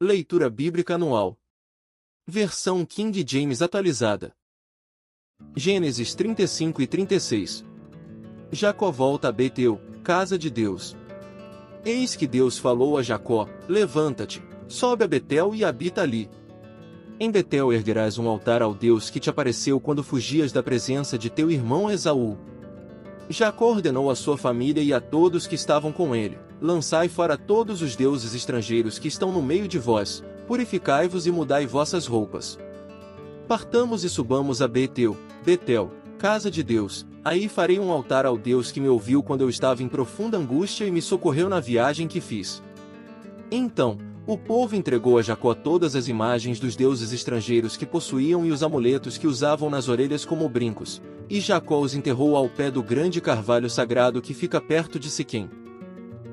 Leitura Bíblica Anual. Versão King James atualizada. Gênesis 35 e 36. Jacó volta a Betel, casa de Deus. Eis que Deus falou a Jacó: levanta-te, sobe a Betel e habita ali. Em Betel erguerás um altar ao Deus que te apareceu quando fugias da presença de teu irmão Esaú. Jacó ordenou à sua família e a todos que estavam com ele: lançai fora todos os deuses estrangeiros que estão no meio de vós, purificai-vos e mudai vossas roupas. Partamos e subamos a Betel, casa de Deus, aí farei um altar ao Deus que me ouviu quando eu estava em profunda angústia e me socorreu na viagem que fiz. Então, o povo entregou a Jacó todas as imagens dos deuses estrangeiros que possuíam e os amuletos que usavam nas orelhas como brincos, e Jacó os enterrou ao pé do grande carvalho sagrado que fica perto de Siquém.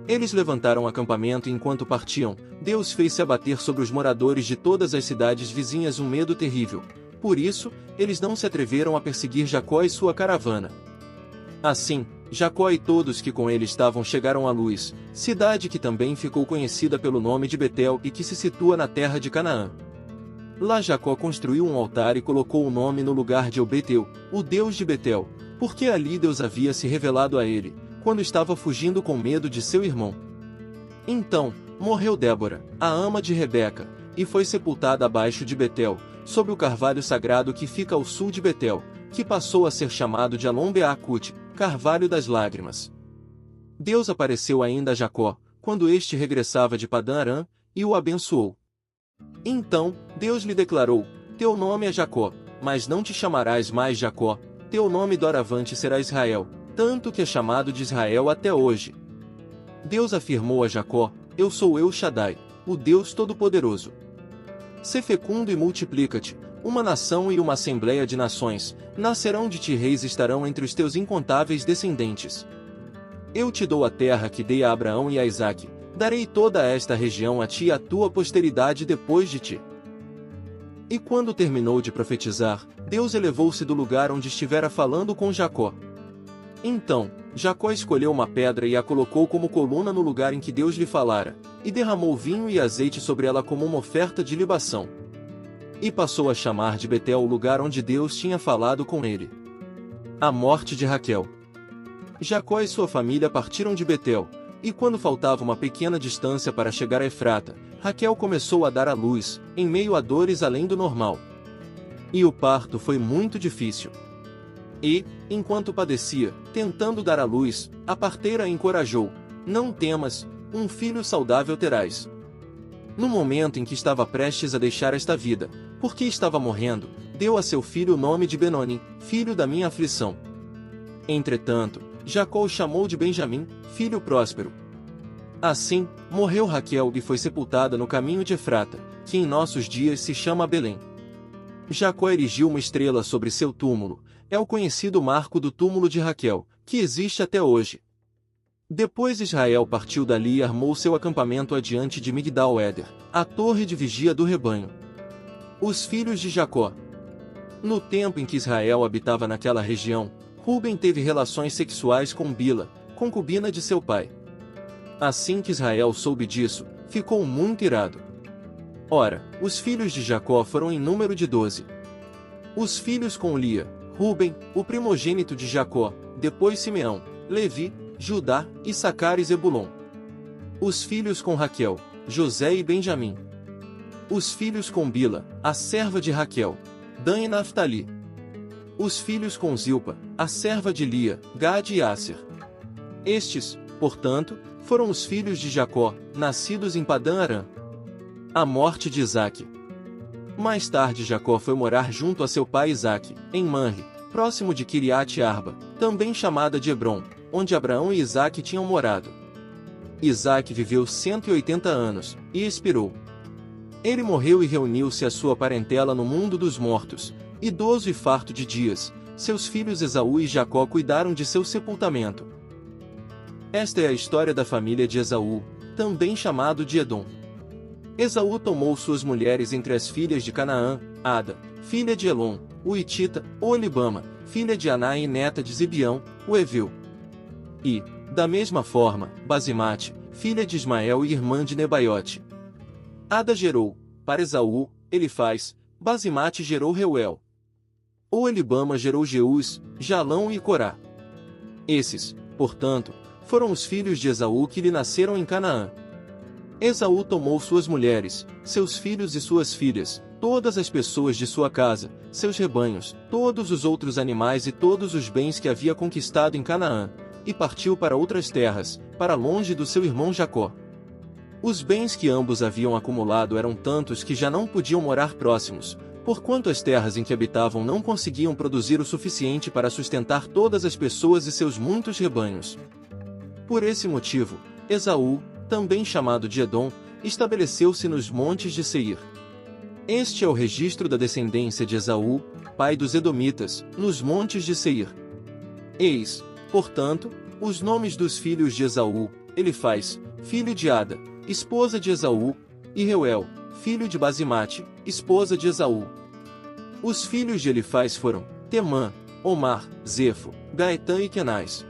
Eles levantaram acampamento e enquanto partiam, Deus fez-se abater sobre os moradores de todas as cidades vizinhas um medo terrível. Por isso, eles não se atreveram a perseguir Jacó e sua caravana. Assim, Jacó e todos que com ele estavam chegaram a Luz, cidade que também ficou conhecida pelo nome de Betel e que se situa na terra de Canaã. Lá Jacó construiu um altar e colocou o nome no lugar de El-Betel, o Deus de Betel, porque ali Deus havia se revelado a ele, quando estava fugindo com medo de seu irmão. Então, morreu Débora, a ama de Rebeca, e foi sepultada abaixo de Betel, sob o carvalho sagrado que fica ao sul de Betel, que passou a ser chamado de Alon-Beacute, Carvalho das Lágrimas. Deus apareceu ainda a Jacó, quando este regressava de Padã-Arã, e o abençoou. Então, Deus lhe declarou: teu nome é Jacó, mas não te chamarás mais Jacó, teu nome doravante será Israel, tanto que é chamado de Israel até hoje. Deus afirmou a Jacó: eu sou El Shaddai, o Deus Todo-Poderoso. Sê fecundo e multiplica-te, uma nação e uma assembleia de nações, nascerão de ti reis e estarão entre os teus incontáveis descendentes. Eu te dou a terra que dei a Abraão e a Isaque, darei toda esta região a ti e à tua posteridade depois de ti. E quando terminou de profetizar, Deus elevou-se do lugar onde estivera falando com Jacó. Então, Jacó escolheu uma pedra e a colocou como coluna no lugar em que Deus lhe falara, e derramou vinho e azeite sobre ela como uma oferta de libação. E passou a chamar de Betel o lugar onde Deus tinha falado com ele. A morte de Raquel. Jacó e sua família partiram de Betel, e quando faltava uma pequena distância para chegar a Efrata, Raquel começou a dar à luz, em meio a dores além do normal. E o parto foi muito difícil. E, enquanto padecia, tentando dar à luz, a parteira a encorajou: não temas, um filho saudável terás. No momento em que estava prestes a deixar esta vida, porque estava morrendo, deu a seu filho o nome de Benoni, filho da minha aflição. Entretanto, Jacó o chamou de Benjamim, filho próspero. Assim, morreu Raquel e foi sepultada no caminho de Efrata, que em nossos dias se chama Belém. Jacó erigiu uma estrela sobre seu túmulo, é o conhecido marco do túmulo de Raquel, que existe até hoje. Depois Israel partiu dali e armou seu acampamento adiante de Migdal-Éder, a torre de vigia do rebanho. Os filhos de Jacó. No tempo em que Israel habitava naquela região, Ruben teve relações sexuais com Bila, concubina de seu pai. Assim que Israel soube disso, ficou muito irado. Ora, os filhos de Jacó foram em número de 12. Os filhos com Lia: Ruben, o primogênito de Jacó, depois Simeão, Levi, Judá, Issacar e Zebulon. Os filhos com Raquel: José e Benjamim. Os filhos com Bila, a serva de Raquel: Dan e Naftali. Os filhos com Zilpa, a serva de Lia: Gade e Asser. Estes, portanto, foram os filhos de Jacó, nascidos em Padã-Arã. A morte de Isaque. Mais tarde Jacó foi morar junto a seu pai Isaque, em Manre, próximo de Quiriate-Arba, também chamada de Hebrom, onde Abraão e Isaque tinham morado. Isaque viveu 180 anos, e expirou. Ele morreu e reuniu-se à sua parentela no mundo dos mortos, idoso e farto de dias. Seus filhos Esaú e Jacó cuidaram de seu sepultamento. Esta é a história da família de Esaú, também chamado de Edom. Esaú tomou suas mulheres entre as filhas de Canaã: Ada, filha de Elon, o Hitita, Olibama, filha de Aná e neta de Zibeão, o Eveu. E, da mesma forma, Basimate, filha de Ismael e irmã de Nebaiote. Ada gerou, para Esaú, Elifaz, Basimate gerou Reuel. Oholibama gerou Jeús, Jalão e Corá. Esses, portanto, foram os filhos de Esaú que lhe nasceram em Canaã. Esaú tomou suas mulheres, seus filhos e suas filhas, todas as pessoas de sua casa, seus rebanhos, todos os outros animais e todos os bens que havia conquistado em Canaã, e partiu para outras terras, para longe do seu irmão Jacó. Os bens que ambos haviam acumulado eram tantos que já não podiam morar próximos, porquanto as terras em que habitavam não conseguiam produzir o suficiente para sustentar todas as pessoas e seus muitos rebanhos. Por esse motivo, Esaú, também chamado de Edom, estabeleceu-se nos montes de Seir. Este é o registro da descendência de Esaú, pai dos Edomitas, nos montes de Seir. Eis, portanto, os nomes dos filhos de Esaú: Elifaz, filho de Ada, esposa de Esaú, e Reuel, filho de Basimate, esposa de Esaú. Os filhos de Elifaz foram Temã, Omar, Zefo, Gaetã e Kenaz.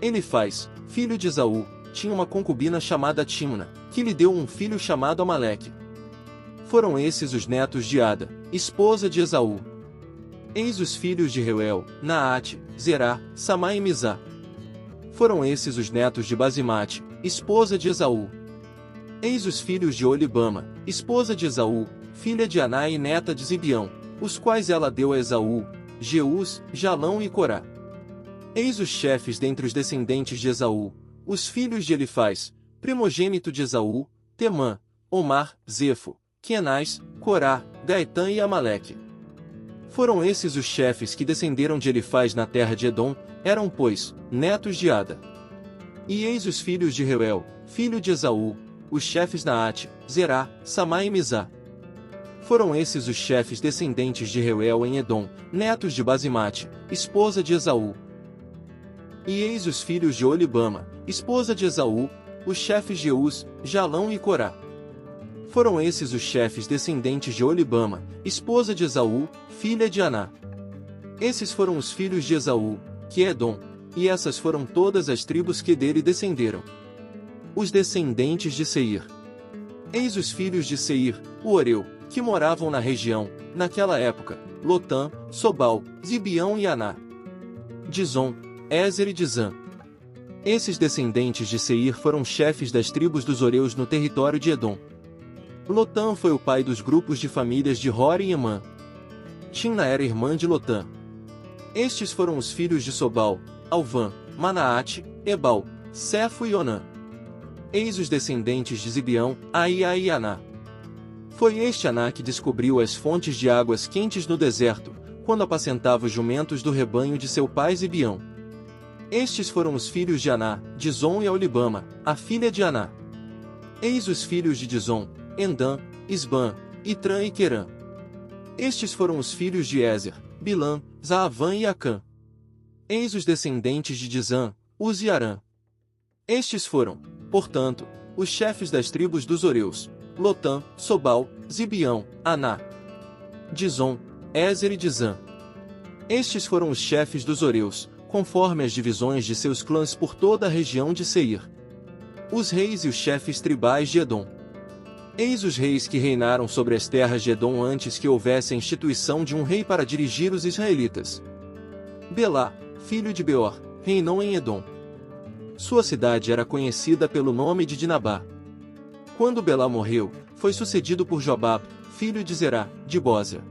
Elifaz, filho de Esaú, tinha uma concubina chamada Timna, que lhe deu um filho chamado Amaleque. Foram esses os netos de Ada, esposa de Esaú. Eis os filhos de Reuel, Naate, Zerá, Samá e Mizá. Foram esses os netos de Basimate, esposa de Esaú. Eis os filhos de Oholibama, esposa de Esaú, filha de Aná e neta de Zibeão, os quais ela deu a Esaú: Jeús, Jalão e Corá. Eis os chefes dentre os descendentes de Esaú, os filhos de Elifaz, primogênito de Esaú: Temã, Omar, Zefo, Kenaz, Corá, Gaetã e Amaleque. Foram esses os chefes que descenderam de Elifaz na terra de Edom, eram, pois, netos de Ada. E eis os filhos de Reuel, filho de Esaú, os chefes Naate, Zerá, Samá e Mizá. Foram esses os chefes descendentes de Reuel em Edom, netos de Basimate, esposa de Esaú. E eis os filhos de Oholibama, esposa de Esaú, os chefes Jeús, Jalão e Corá. Foram esses os chefes descendentes de Oholibama, esposa de Esaú, filha de Aná. Esses foram os filhos de Esaú, que é Edom, e essas foram todas as tribos que dele descenderam. Os descendentes de Seir. Eis os filhos de Seir, o Oreu, que moravam na região, naquela época: Lotã, Sobal, Zibeão e Aná. Dizon, Ézer e Dizã. Esses descendentes de Seir foram chefes das tribos dos Oreus no território de Edom. Lotã foi o pai dos grupos de famílias de Hori e Emã. Timna era irmã de Lotã. Estes foram os filhos de Sobal: Alvã, Manaate, Ebal, Cefo e Onã. Eis os descendentes de Zibeão: Aia e Aná. Foi este Aná que descobriu as fontes de águas quentes no deserto, quando apacentava os jumentos do rebanho de seu pai Zibeão. Estes foram os filhos de Aná, Dizon e Aholibama, a filha de Aná. Eis os filhos de Dizon: Endã, Isbã, Itrã e Querã. Estes foram os filhos de Ézer, Bilã, Zaavã e Acã. Eis os descendentes de Dizã: Uz e Arã. Estes foram, portanto, os chefes das tribos dos Oreus: Lotã, Sobal, Zibeão, Aná, Dizon, Ézer e Dizã. Estes foram os chefes dos Oreus, conforme as divisões de seus clãs por toda a região de Seir. Os reis e os chefes tribais de Edom. Eis os reis que reinaram sobre as terras de Edom antes que houvesse a instituição de um rei para dirigir os israelitas. Belá, filho de Beor, reinou em Edom. Sua cidade era conhecida pelo nome de Dinabá. Quando Belá morreu, foi sucedido por Jobab, filho de Zerá, de Bózia.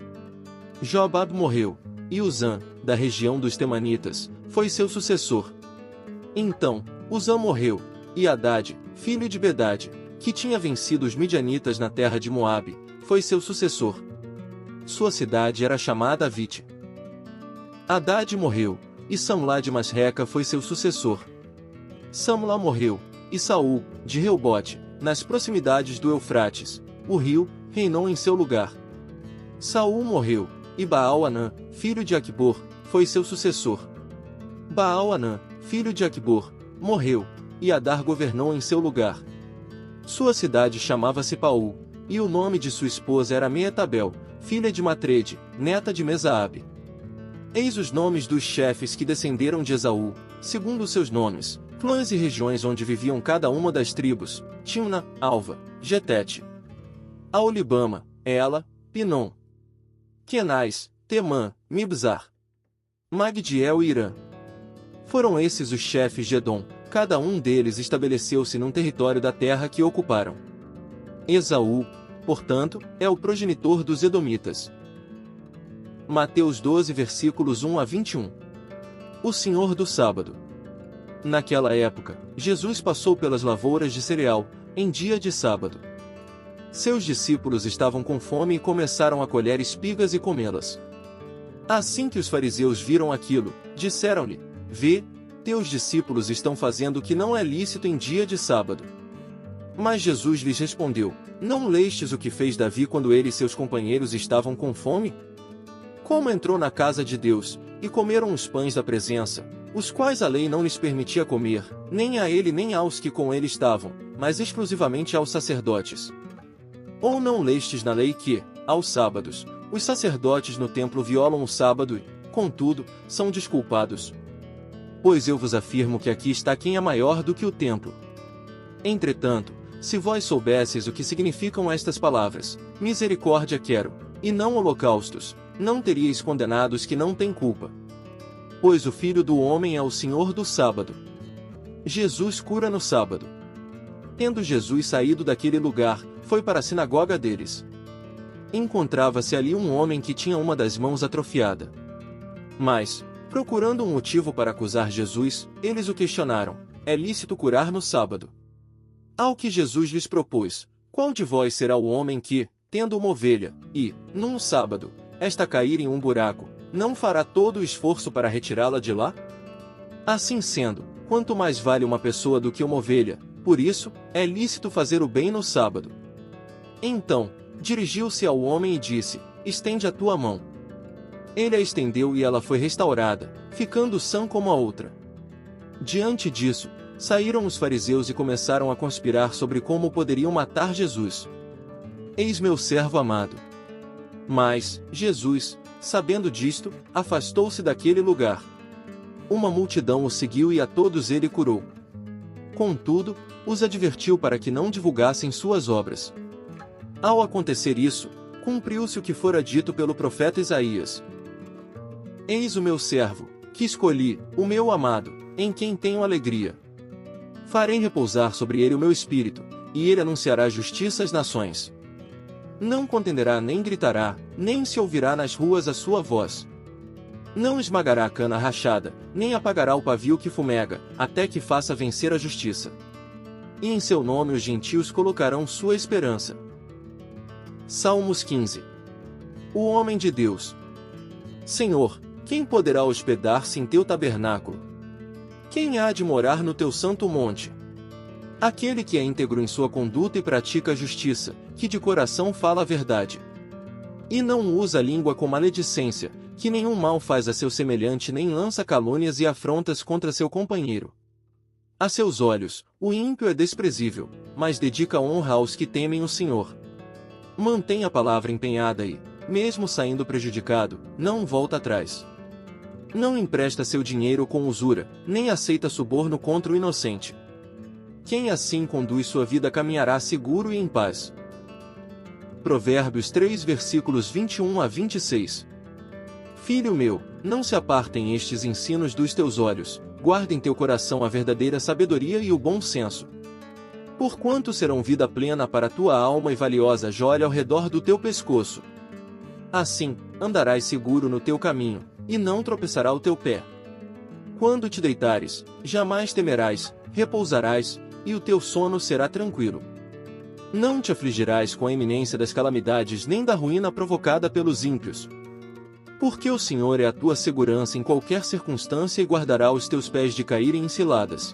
Jobab morreu, e Uzã, da região dos Temanitas, foi seu sucessor. Então, Uzã morreu, e Hadade, filho de Bedade, que tinha vencido os midianitas na terra de Moabe, foi seu sucessor. Sua cidade era chamada Avite. Hadade morreu, e Samlá de Masreca foi seu sucessor. Samlá morreu, e Saul, de Reobote, nas proximidades do Eufrates, o rio, reinou em seu lugar. Saul morreu, e Baal-Anã, filho de Aqubor, foi seu sucessor. Baal-Anã, filho de Aqubor, morreu, e Adar governou em seu lugar. Sua cidade chamava-se Paú, e o nome de sua esposa era Meetabel, filha de Matrede, neta de Mesaabe. Eis os nomes dos chefes que descenderam de Esaú, segundo seus nomes, clãs e regiões onde viviam cada uma das tribos: Timna, Alva, Getete, Aolibama, Ela, Pinom, Kenais, Temã, Mibzar, Magdiel e Irã. Foram esses os chefes de Edom, cada um deles estabeleceu-se num território da terra que ocuparam. Esaú, portanto, é o progenitor dos Edomitas. Mateus 12 versículos 1 a 21. O Senhor do Sábado. Naquela época, Jesus passou pelas lavouras de cereal, em dia de sábado. Seus discípulos estavam com fome e começaram a colher espigas e comê-las. Assim que os fariseus viram aquilo, disseram-lhe: Vê, teus discípulos estão fazendo o que não é lícito em dia de sábado. Mas Jesus lhes respondeu: Não lestes o que fez Davi quando ele e seus companheiros estavam com fome? Como entrou na casa de Deus, e comeram os pães da presença, os quais a lei não lhes permitia comer, nem a ele nem aos que com ele estavam, mas exclusivamente aos sacerdotes. Ou não lestes na lei que, aos sábados, os sacerdotes no templo violam o sábado e, contudo, são desculpados? Pois eu vos afirmo que aqui está quem é maior do que o templo. Entretanto, se vós soubesseis o que significam estas palavras, misericórdia quero, e não holocaustos, não teríeis condenado os que não têm culpa. Pois o Filho do Homem é o Senhor do sábado. Jesus cura no sábado. Tendo Jesus saído daquele lugar, foi para a sinagoga deles. Encontrava-se ali um homem que tinha uma das mãos atrofiada. Mas, procurando um motivo para acusar Jesus, eles o questionaram: é lícito curar no sábado? Ao que Jesus lhes propôs: qual de vós será o homem que, tendo uma ovelha, e, num sábado, esta cair em um buraco, não fará todo o esforço para retirá-la de lá? Assim sendo, quanto mais vale uma pessoa do que uma ovelha, por isso, é lícito fazer o bem no sábado. Então, dirigiu-se ao homem e disse: estende a tua mão. Ele a estendeu e ela foi restaurada, ficando sã como a outra. Diante disso, saíram os fariseus e começaram a conspirar sobre como poderiam matar Jesus. Eis meu servo amado. Mas, Jesus, sabendo disto, afastou-se daquele lugar. Uma multidão o seguiu e a todos ele curou. Contudo, os advertiu para que não divulgassem suas obras. Ao acontecer isso, cumpriu-se o que fora dito pelo profeta Isaías: Eis o meu servo, que escolhi, o meu amado, em quem tenho alegria. Farei repousar sobre ele o meu espírito, e ele anunciará justiça às nações. Não contenderá nem gritará, nem se ouvirá nas ruas a sua voz. Não esmagará a cana rachada, nem apagará o pavio que fumega, até que faça vencer a justiça. E em seu nome os gentios colocarão sua esperança. Salmos 15. O homem de Deus. Senhor, quem poderá hospedar-se em teu tabernáculo? Quem há de morar no teu santo monte? Aquele que é íntegro em sua conduta e pratica a justiça, que de coração fala a verdade. E não usa a língua com maledicência, que nenhum mal faz a seu semelhante nem lança calúnias e afrontas contra seu companheiro. A seus olhos, o ímpio é desprezível, mas dedica honra aos que temem o Senhor. Mantém a palavra empenhada e, mesmo saindo prejudicado, não volta atrás. Não empresta seu dinheiro com usura, nem aceita suborno contra o inocente. Quem assim conduz sua vida caminhará seguro e em paz. Provérbios 3 versículos 21 a 26. Filho meu, não se apartem estes ensinos dos teus olhos, guarda em teu coração a verdadeira sabedoria e o bom senso. Porquanto serão vida plena para tua alma e valiosa joia ao redor do teu pescoço. Assim, andarás seguro no teu caminho, e não tropeçará o teu pé. Quando te deitares, jamais temerás, repousarás, e o teu sono será tranquilo. Não te afligirás com a iminência das calamidades nem da ruína provocada pelos ímpios. Porque o Senhor é a tua segurança em qualquer circunstância e guardará os teus pés de caírem em ciladas.